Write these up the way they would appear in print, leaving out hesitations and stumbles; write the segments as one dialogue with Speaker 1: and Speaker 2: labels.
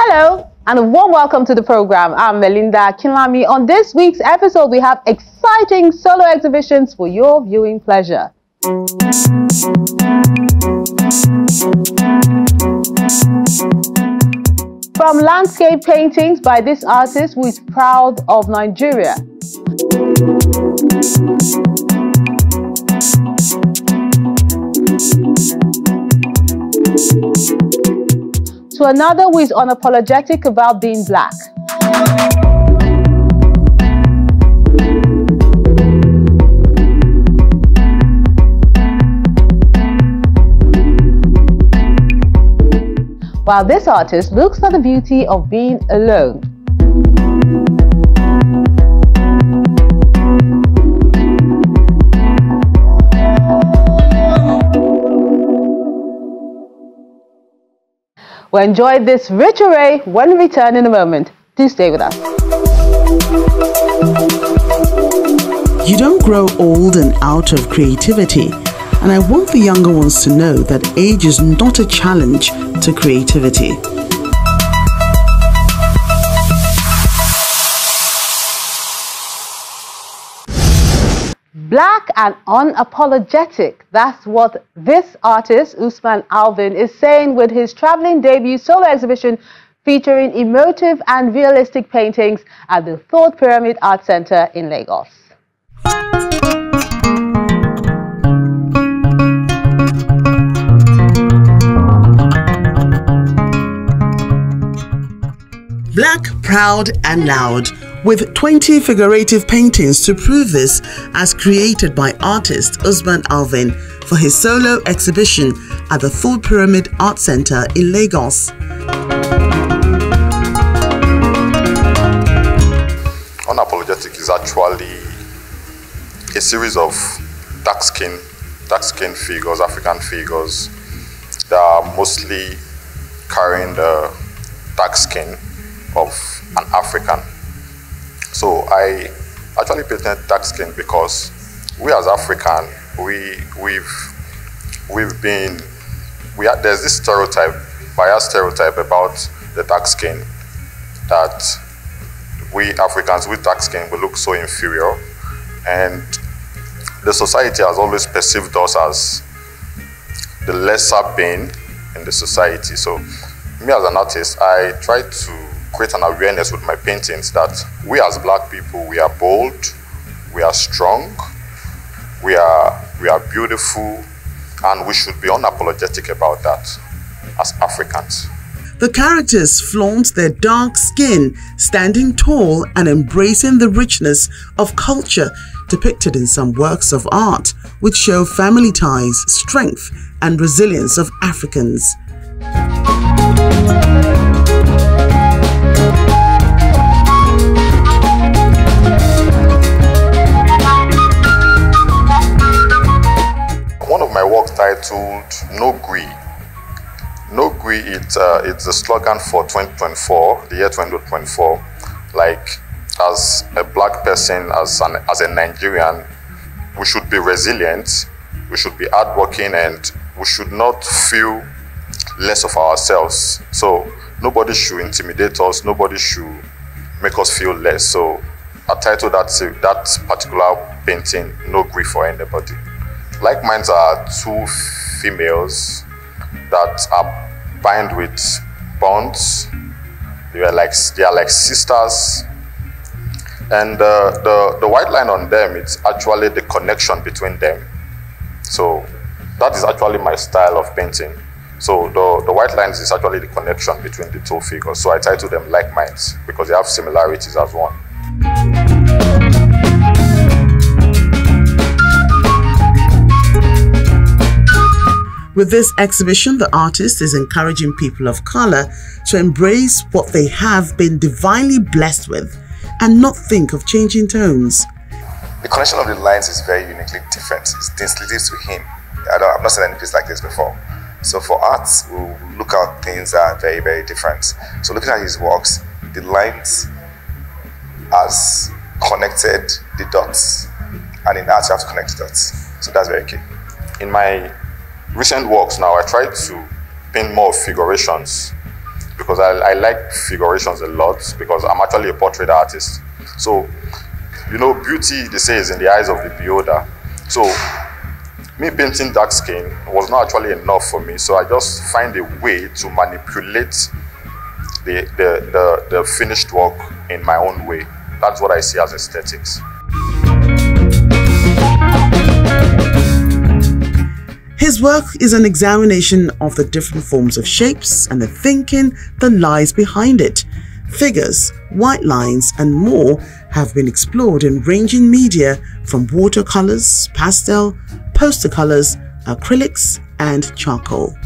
Speaker 1: Hello, and a warm welcome to the program. I'm Melinda Kinlami. On this week's episode, we have exciting solo exhibitions for your viewing pleasure. From landscape paintings by this artist who is proud of Nigeria, to another who is unapologetic about being black. While this artist looks at the beauty of being alone. We'll enjoy this rich array when we return in a moment. Do stay with us.
Speaker 2: You don't grow old and out of creativity. And I want the younger ones to know that age is not a challenge to creativity.
Speaker 1: Black and unapologetic. That's what this artist, Alvin Usman, is saying with his traveling debut solo exhibition featuring emotive and realistic paintings at the Third Pyramid Art Center in Lagos.
Speaker 2: Black, proud and loud, with 20 figurative paintings to prove this, as created by artist Usman Alvin for his solo exhibition at the Third Pyramid Art Center in Lagos.
Speaker 3: Unapologetic is actually a series of dark-skinned figures, African figures, that are mostly carrying the dark skin of an African. So I actually painted dark skin because we as African, there's this stereotype, biased stereotype about the dark skin, that we Africans with dark skin will look so inferior, and the society has always perceived us as the lesser being in the society. So me as an artist, I try to create an awareness with my paintings that we as black people, we are bold, we are strong, we are beautiful, and we should be unapologetic about that as Africans.
Speaker 2: The characters flaunt their dark skin, standing tall and embracing the richness of culture depicted in some works of art, which show family ties, strength, and resilience of Africans.
Speaker 3: One of my works titled No Gree. No Gree, it's a slogan for 2024, the year 2024. Like, as a black person, as a Nigerian, we should be resilient, we should be hardworking, and we should not feel less of ourselves. So nobody should intimidate us, nobody should make us feel less. So I titled that particular painting, No Gree for Anybody. Like mine are two females that are bound with bonds. They are like sisters. And the white line on them, it's actually the connection between them. So that is actually my style of painting. So the white lines is actually the connection between the two figures. So I titled them Like Minds because they have similarities as one.
Speaker 2: With this exhibition, the artist is encouraging people of color to embrace what they have been divinely blessed with and not think of changing tones.
Speaker 4: The connection of the lines is very uniquely different. It's distinctive to him. I've not seen any piece like this before. So for art, we'll look at things that are very, very different. So looking at his works, the lines has connected the dots. And in art, you have to connect the dots. So that's very key.
Speaker 3: In my recent works now, I try to paint more figurations because I like figurations a lot, because I'm actually a portrait artist. So, you know, beauty, they say, is in the eyes of the beholder. So, me painting dark skin was not actually enough for me. So I just find a way to manipulate the finished work in my own way. That's what I see as aesthetics.
Speaker 2: His work is an examination of the different forms of shapes and the thinking that lies behind it. Figures, white lines, and more have been explored in ranging media from watercolors, pastel, poster colors, acrylics, and charcoal.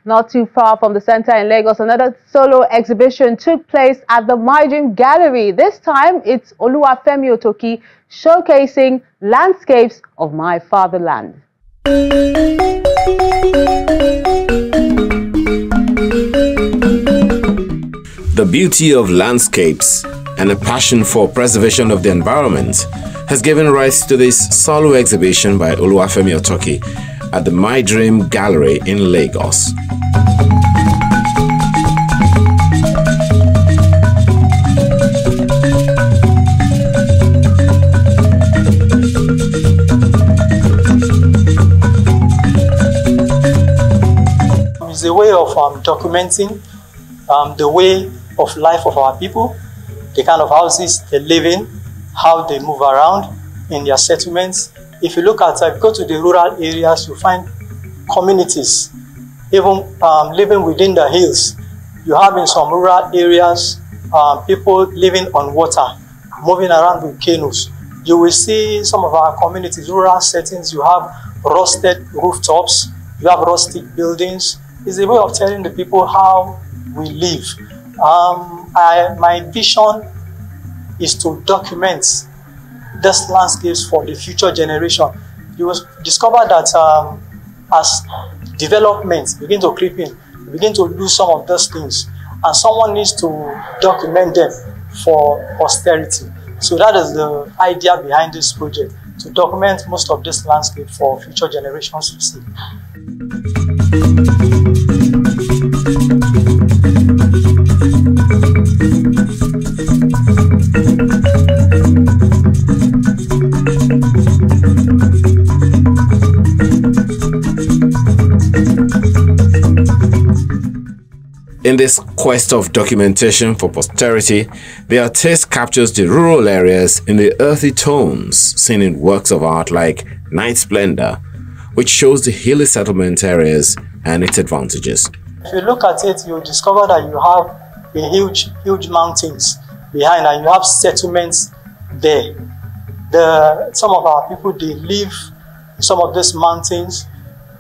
Speaker 1: Not too far from the center in Lagos, another solo exhibition took place at the My Dream Gallery. This time, it's Oluwafemi Otoki showcasing landscapes of my fatherland.
Speaker 5: The beauty of landscapes and a passion for preservation of the environment has given rise to this solo exhibition by Oluwafemi Otoki at the My Dream Gallery in Lagos.
Speaker 6: It's a way of documenting the way of life of our people, the kind of houses they live in, how they move around in their settlements. If you look at, go to the rural areas, you find communities, even living within the hills. You have in some rural areas, people living on water, moving around with canoes. You will see some of our communities, rural settings, you have rusted rooftops, you have rustic buildings. It's a way of telling the people how we live. My vision is to document these landscapes for the future generation. You will discover that as developments begin to creep in, you begin to lose some of those things, and someone needs to document them for posterity. So that is the idea behind this project, to document most of this landscape for future generations to see.
Speaker 5: In this quest of documentation for posterity, the artist captures the rural areas in the earthy tones seen in works of art like Night Splendor, which shows the hilly settlement areas and its advantages.
Speaker 6: If you look at it, you discover that you have a huge mountains behind, and you have settlements there. Some of our people, they live in some of these mountains.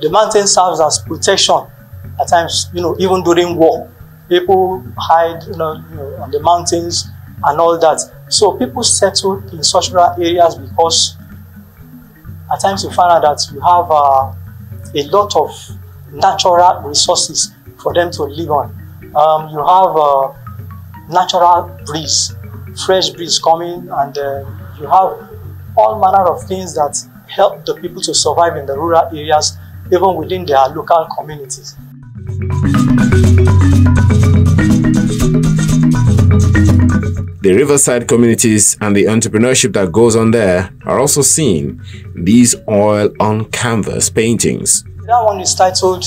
Speaker 6: The mountain serves as protection. At times, even during war, people hide, on the mountains and all that. So people settle in such rural areas because at times you find out that you have a lot of natural resources for them to live on. You have natural breeze, fresh breeze coming, and you have all manner of things that help the people to survive in the rural areas, even within their local communities.
Speaker 5: The riverside communities and the entrepreneurship that goes on there are also seen in these oil on canvas paintings.
Speaker 6: That one is titled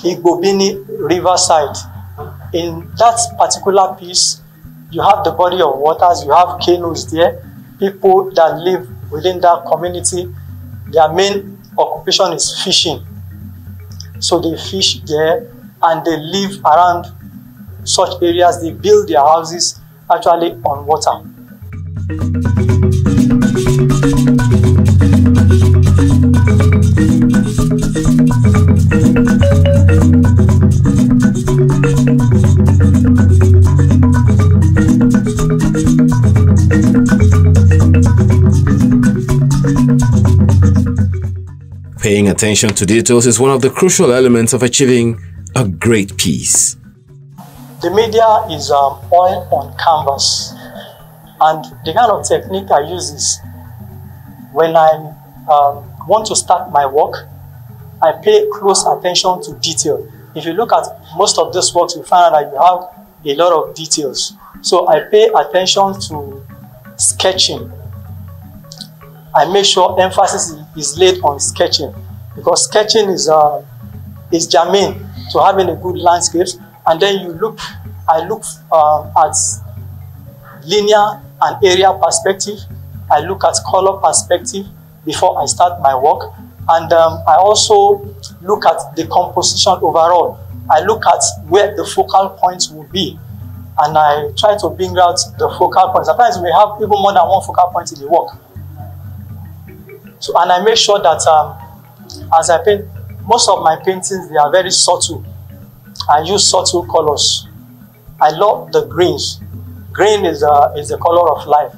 Speaker 6: Igbobini Riverside. In that particular piece, you have the body of waters, you have canoes there. People that live within that community, their main occupation is fishing. So they fish there and they live around such areas. They build their houses actually on water.
Speaker 5: Paying attention to details is one of the crucial elements of achieving a great piece.
Speaker 6: The media is oil on canvas, and the kind of technique I use is when I want to start my work, I pay close attention to detail. If you look at most of these works, you find that you have a lot of details. So I pay attention to sketching. I make sure emphasis is laid on sketching, because sketching is germane to having a good landscape. And then I look at linear and area perspective. I look at color perspective before I start my work. And I also look at the composition overall. I look at where the focal points will be. And I try to bring out the focal points. Sometimes we have even more than one focal point in the work. So, and I make sure that as I paint, most of my paintings, they are very subtle. I use subtle colors. I love the greens. Green is the color of life.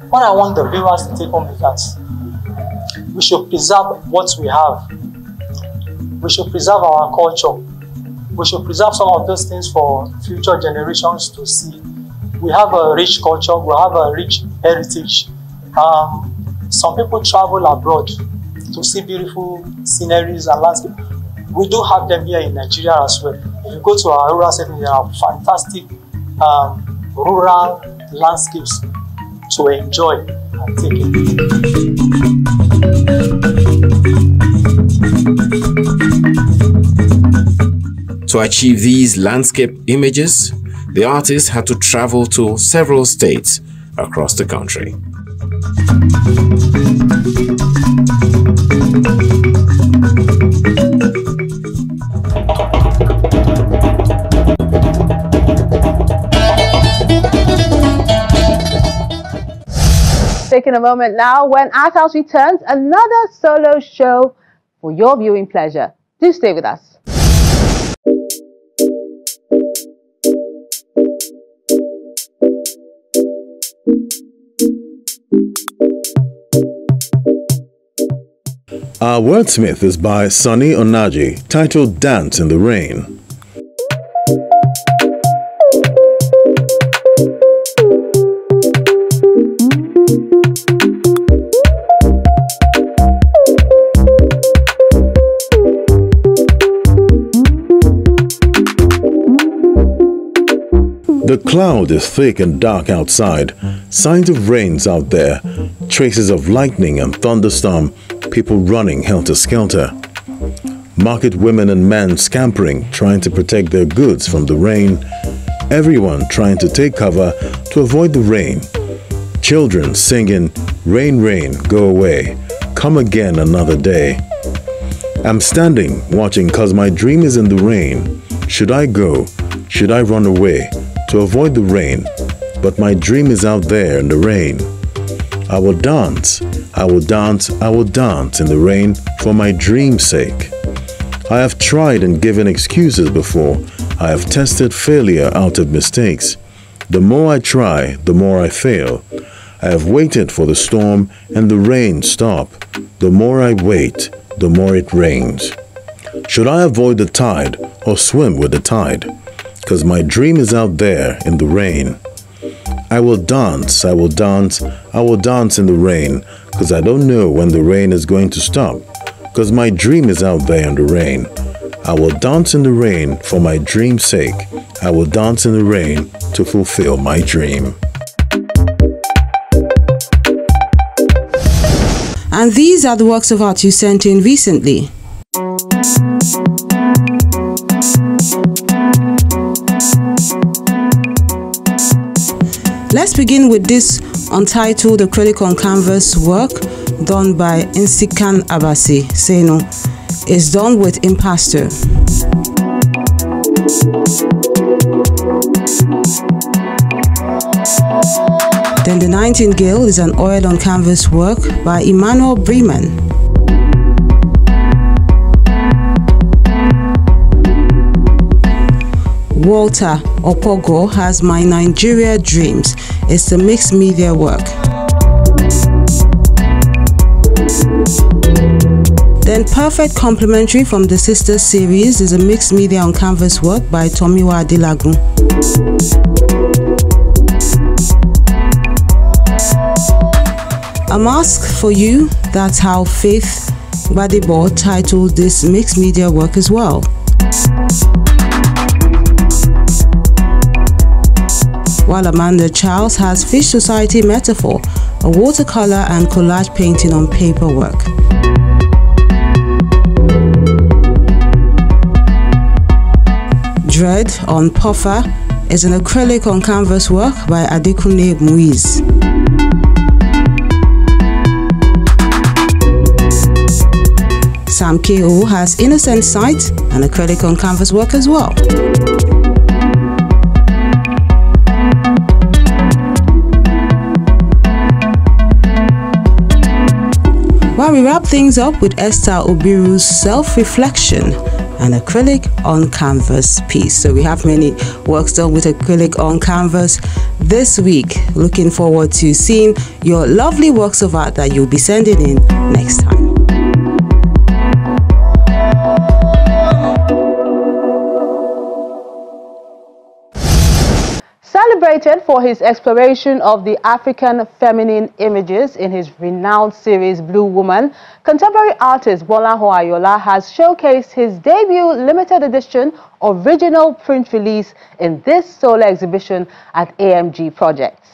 Speaker 6: What I want the viewers to take home is that we should preserve what we have. We should preserve our culture. We should preserve some of those things for future generations to see. We have a rich culture. We have a rich heritage. Some people travel abroad to see beautiful sceneries and landscapes. We do have them here in Nigeria as well. If you go to our rural setting, there are fantastic rural landscapes to enjoy and take it.
Speaker 5: To achieve these landscape images, the artist had to travel to several states across the country.
Speaker 1: Taking a moment now, when Arthouse returns, another solo show for your viewing pleasure. Do stay with us.
Speaker 7: Our wordsmith is by Sunny Onaji, titled Dance in the Rain. The cloud is thick and dark outside, signs of rains out there, traces of lightning and thunderstorm, people running helter-skelter. Market women and men scampering, trying to protect their goods from the rain. Everyone trying to take cover to avoid the rain. Children singing, "Rain, rain, go away, come again another day." I'm standing, watching cause my dream is in the rain. Should I go? Should I run away to avoid the rain? But my dream is out there in the rain. I will dance, I will dance, I will dance in the rain for my dream's sake. I have tried and given excuses before. I have tested failure out of mistakes. The more I try, the more I fail. I have waited for the storm and the rain stop. The more I wait, the more it rains. Should I avoid the tide or swim with the tide? 'Cause my dream is out there in the rain. I will dance, I will dance, I will dance in the rain, 'cause I don't know when the rain is going to stop. 'Cause my dream is out there in the rain. I will dance in the rain for my dream's sake. I will dance in the rain to fulfill my dream.
Speaker 8: And these are the works of art you sent in recently. Let's Let's begin with this untitled acrylic on canvas work done by Nsikan Abasi Seno. It's done with impasto. Then the Nightingale is an oil on canvas work by Emmanuel Bremen. Walter Opogo has My Nigeria Dreams. It's a mixed media work. Then Perfect Complementary from the Sisters series is a mixed media on canvas work by Tomiwa Adilagun. A Mask for You, that's how Faith Gbadebo titled this mixed media work as well. While Amanda Charles has Fish Society Metaphor, a watercolor and collage painting on paper work. Dread on Puffer is an acrylic on canvas work by Adekunle Muiz. Sam K.O. has Innocent Sight, an acrylic on canvas work as well. While we wrap things up with Esther Obiru's Self-Reflection, an acrylic on canvas piece. So we have many works done with acrylic on canvas this week. Looking forward to seeing your lovely works of art that you'll be sending in next time.
Speaker 1: Celebrated for his exploration of the African feminine images in his renowned series Blue Woman, contemporary artist Gbolahan Ayoola has showcased his debut limited edition original print release in this solo exhibition at AMG Projects.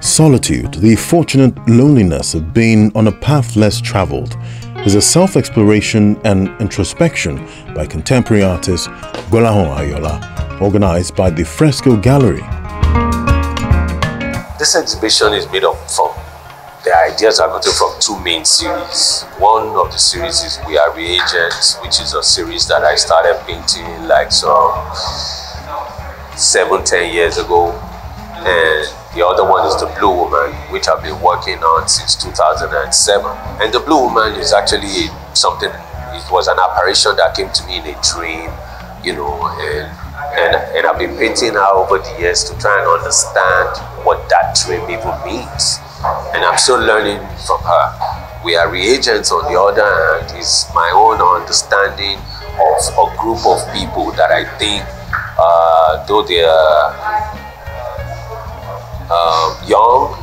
Speaker 7: Solitude, the fortunate loneliness of being on a path less traveled, is a self-exploration and introspection by contemporary artist Gbolahan Ayoola, organized by the Fresco Gallery.
Speaker 9: This exhibition is made up from, the ideas are gotten from two main series. One of the series is We Are Reagents, which is a series that I started painting like some 7-10 years ago. And the other one is The Blue Woman, which I've been working on since 2007. And The Blue Woman is actually something, it was an apparition that came to me in a dream, you know, and I've been painting her over the years to try and understand what that dream even means. And I'm still learning from her. We Are Reagents, on the other hand, is my own understanding of a group of people that I think, though they are young,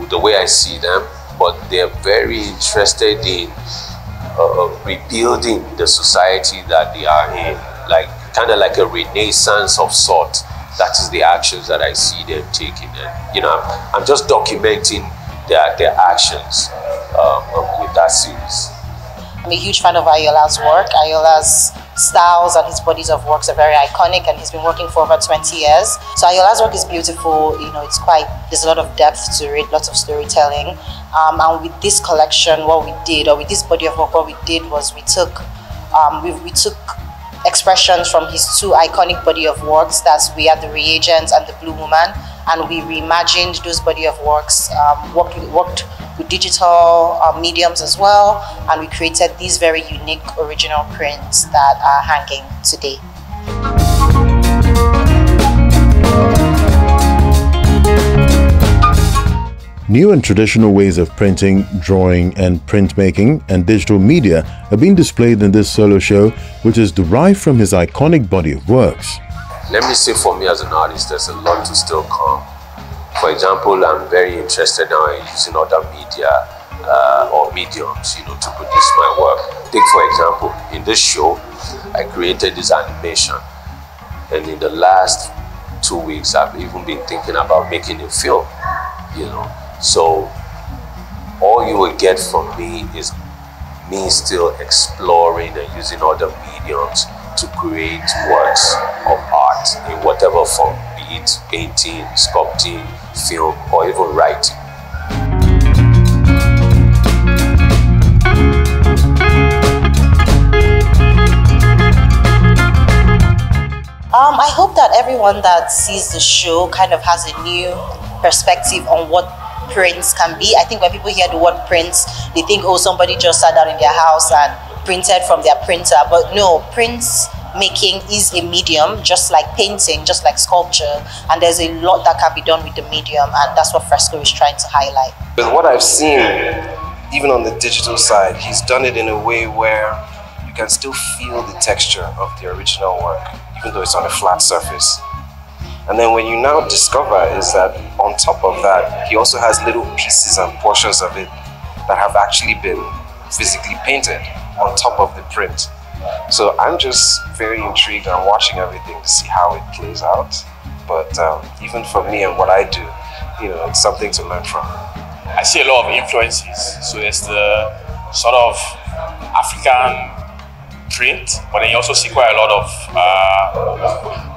Speaker 9: the way I see them, but they're very interested in rebuilding the society that they are in, like kind of like a renaissance of sort. That is the actions that I see them taking, and you know, I'm just documenting their actions with that series.
Speaker 10: I'm a huge fan of Ayoola's work. Ayoola's styles and his bodies of works are very iconic, and he's been working for over 20 years. So Ayoola's work is beautiful. You know, there's a lot of depth to it, lots of storytelling. And with this collection, what we did, or with this body of work, what we did was we took expressions from his two iconic body of works. That's We Are the Reagents and The Blue Woman, and we reimagined those body of works, worked with digital mediums as well, and we created these very unique original prints that are hanging today.
Speaker 7: New and traditional ways of printing, drawing, and printmaking and digital media are being displayed in this solo show, which is derived from his iconic body of works.
Speaker 9: Let me say, for me as an artist, there's a lot to still come. For example, I'm very interested now in using other media or mediums, you know, to produce my work. Take, for example, in this show, I created this animation, and in the last 2 weeks, I've even been thinking about making a film, you know. So all you will get from me is me still exploring and using other mediums to create works of art in whatever form, be it painting, sculpting, film, or even writing.
Speaker 10: I hope that everyone that sees the show kind of has a new perspective on what prints can be. I think when people hear the word prints, they think, oh, somebody just sat down in their house and printed from their printer. But no, prints making is a medium, just like painting, just like sculpture. And there's a lot that can be done with the medium, and that's what Fresco is trying to highlight.
Speaker 11: With what I've seen, even on the digital side, he's done it in a way where you can still feel the texture of the original work, even though it's on a flat surface. And then when you now discover is that on top of that, he also has little pieces and portions of it that have actually been physically painted on top of the print. So I'm just very intrigued and watching everything to see how it plays out. But even for me and what I do, it's something to learn from.
Speaker 12: I see a lot of influences. So there's the sort of African print, but then you also see quite a lot of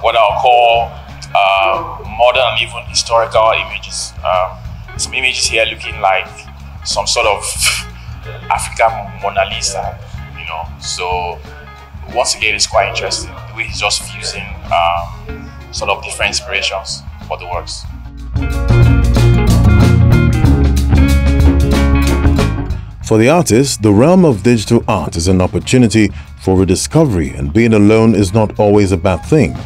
Speaker 12: what I'll call modern and even historical images. Some images here looking like some sort of African Mona Lisa, So once again, it's quite interesting the way he's just fusing sort of different inspirations for the works.
Speaker 7: For the artist, the realm of digital art is an opportunity for rediscovery, and being alone is not always a bad thing.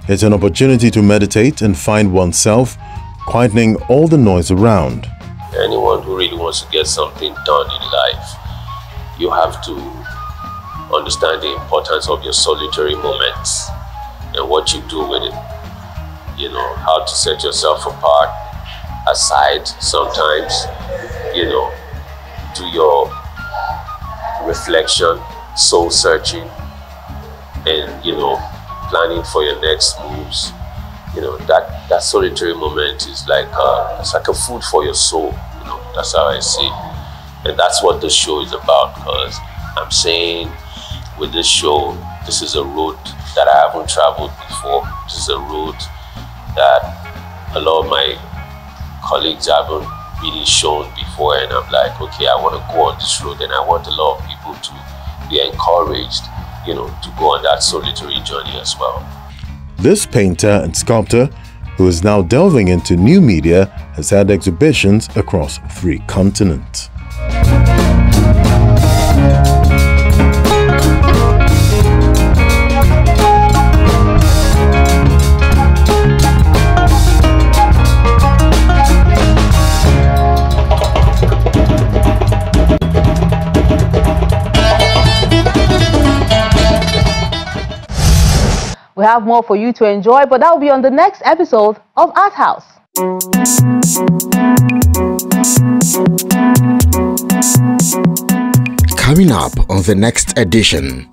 Speaker 7: It's an opportunity to meditate and find oneself, quietening all the noise around.
Speaker 9: Anyone who really wants to get something done in life, you have to understand the importance of your solitary moments and what you do with it. How to set yourself apart, aside sometimes, do your reflection, soul searching, and, planning for your next moves. That solitary moment is like it's like a food for your soul. That's how I see it. And that's what the show is about, because I'm saying with this show, this is a road that I haven't traveled before. This is a road that a lot of my colleagues haven't really shown before, and I'm like, okay, I want to go on this road, and I want a lot of people to be encouraged, to go on that solitary journey as well.
Speaker 7: This painter and sculptor, who is now delving into new media, has had exhibitions across 3 continents.
Speaker 1: We have more for you to enjoy, but that will be on the next episode of Arthouse.
Speaker 13: Coming up on the next edition,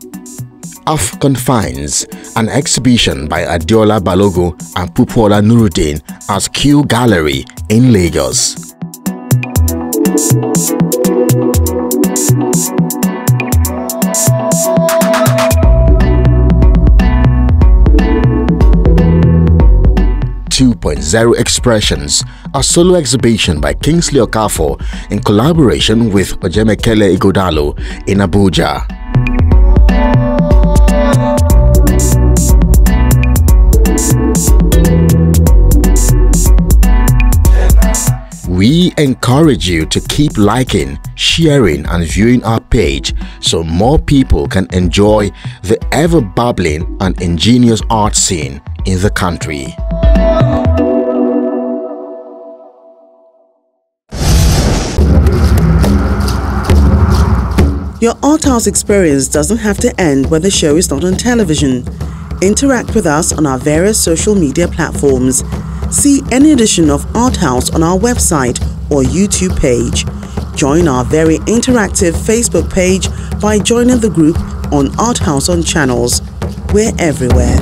Speaker 13: Off Confines, an exhibition by Ayoola Balogun and Pupola Nuruddin at Q Gallery in Lagos. .0 Expressions, a solo exhibition by Kingsley Okafor in collaboration with Ojemekele Igodalo in Abuja. We encourage you to keep liking, sharing and viewing our page so more people can enjoy the ever-bubbling and ingenious art scene in the country.
Speaker 2: Your Arthouse experience doesn't have to end when the show is not on television. Interact with us on our various social media platforms. See any edition of Arthouse on our website or YouTube page. Join our very interactive Facebook page by joining the group on Arthouse on Channels. We're everywhere.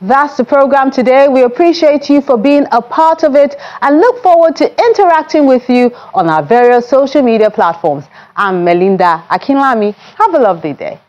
Speaker 1: That's the program today. We appreciate you for being a part of it and look forward to interacting with you on our various social media platforms. I'm Melinda Akinlami. Have a lovely day.